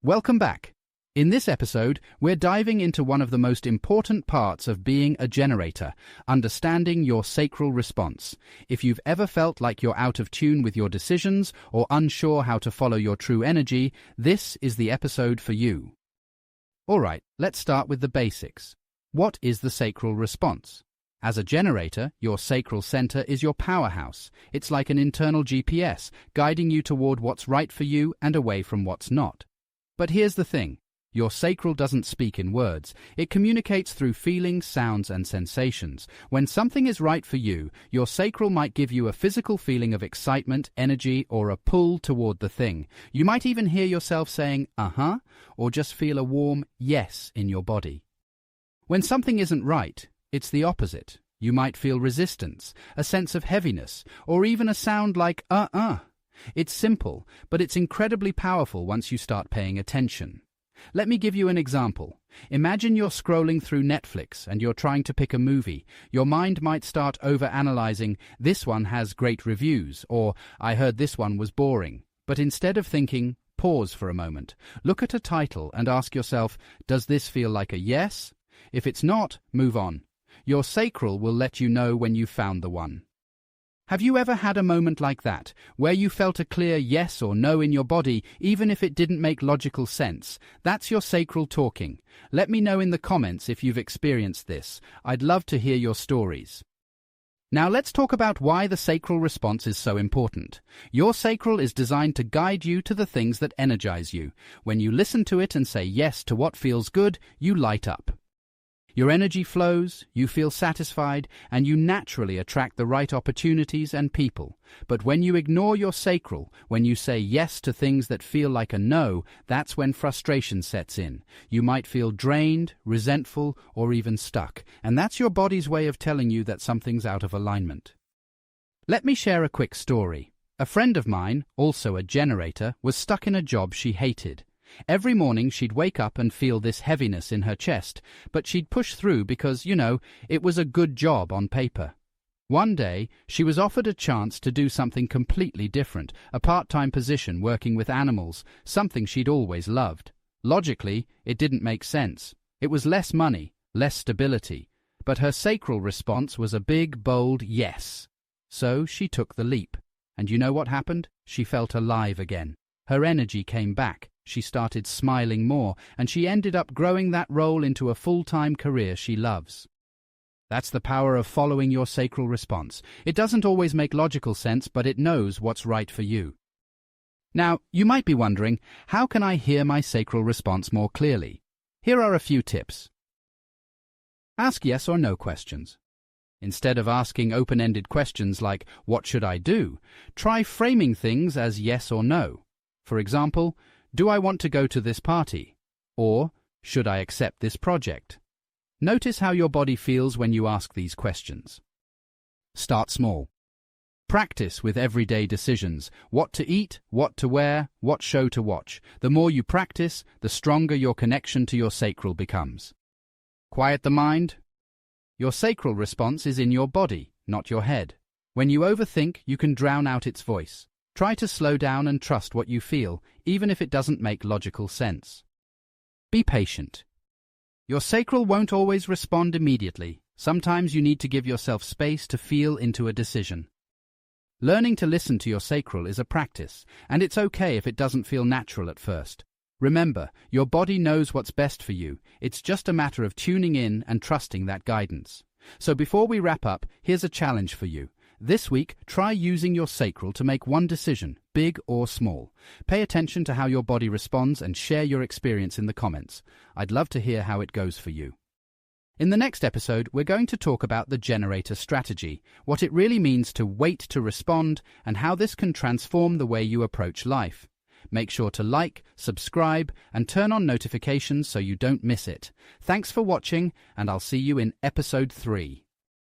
Welcome back. In this episode, we're diving into one of the most important parts of being a generator, understanding your sacral response. If you've ever felt like you're out of tune with your decisions or unsure how to follow your true energy, this is the episode for you. All right, let's start with the basics. What is the sacral response? As a generator, your sacral center is your powerhouse. It's like an internal GPS, guiding you toward what's right for you and away from what's not. But here's the thing. Your sacral doesn't speak in words. It communicates through feelings, sounds, and sensations. When something is right for you, your sacral might give you a physical feeling of excitement, energy, or a pull toward the thing. You might even hear yourself saying, uh-huh, or just feel a warm yes in your body. When something isn't right, it's the opposite. You might feel resistance, a sense of heaviness, or even a sound like uh-uh. It's simple, but it's incredibly powerful once you start paying attention. Let me give you an example. Imagine you're scrolling through Netflix and you're trying to pick a movie. Your mind might start over-analyzing, this one has great reviews, or I heard this one was boring. But instead of thinking, pause for a moment. Look at a title and ask yourself, does this feel like a yes? If it's not, move on. Your sacral will let you know when you've found the one. Have you ever had a moment like that, where you felt a clear yes or no in your body, even if it didn't make logical sense? That's your sacral talking. Let me know in the comments if you've experienced this. I'd love to hear your stories. Now let's talk about why the sacral response is so important. Your sacral is designed to guide you to the things that energize you. When you listen to it and say yes to what feels good, you light up. Your energy flows, you feel satisfied, and you naturally attract the right opportunities and people. But when you ignore your sacral, when you say yes to things that feel like a no, that's when frustration sets in. You might feel drained, resentful, or even stuck, and that's your body's way of telling you that something's out of alignment. Let me share a quick story. A friend of mine, also a generator, was stuck in a job she hated. Every morning she'd wake up and feel this heaviness in her chest, but she'd push through because, it was a good job on paper. One day, she was offered a chance to do something completely different, a part-time position working with animals, something she'd always loved. Logically, it didn't make sense. It was less money, less stability, but her sacral response was a big, bold yes. So she took the leap. And you know what happened? She felt alive again. Her energy came back. She started smiling more, and she ended up growing that role into a full-time career she loves. That's the power of following your sacral response. It doesn't always make logical sense, but it knows what's right for you. Now, you might be wondering, how can I hear my sacral response more clearly? Here are a few tips. Ask yes or no questions. Instead of asking open-ended questions like, what should I do? Try framing things as yes or no. For example, do I want to go to this party? Or, should I accept this project? Notice how your body feels when you ask these questions. Start small. Practice with everyday decisions. What to eat, what to wear, what show to watch. The more you practice, the stronger your connection to your sacral becomes. Quiet the mind. Your sacral response is in your body, not your head. When you overthink, you can drown out its voice. Try to slow down and trust what you feel, even if it doesn't make logical sense. Be patient. Your sacral won't always respond immediately. Sometimes you need to give yourself space to feel into a decision. Learning to listen to your sacral is a practice, and it's okay if it doesn't feel natural at first. Remember, your body knows what's best for you. It's just a matter of tuning in and trusting that guidance. So before we wrap up, here's a challenge for you. This week, try using your sacral to make one decision, big or small. Pay attention to how your body responds and share your experience in the comments. I'd love to hear how it goes for you. In the next episode, we're going to talk about the generator strategy, what it really means to wait to respond, and how this can transform the way you approach life. Make sure to like, subscribe, and turn on notifications so you don't miss it. Thanks for watching, and I'll see you in episode 3.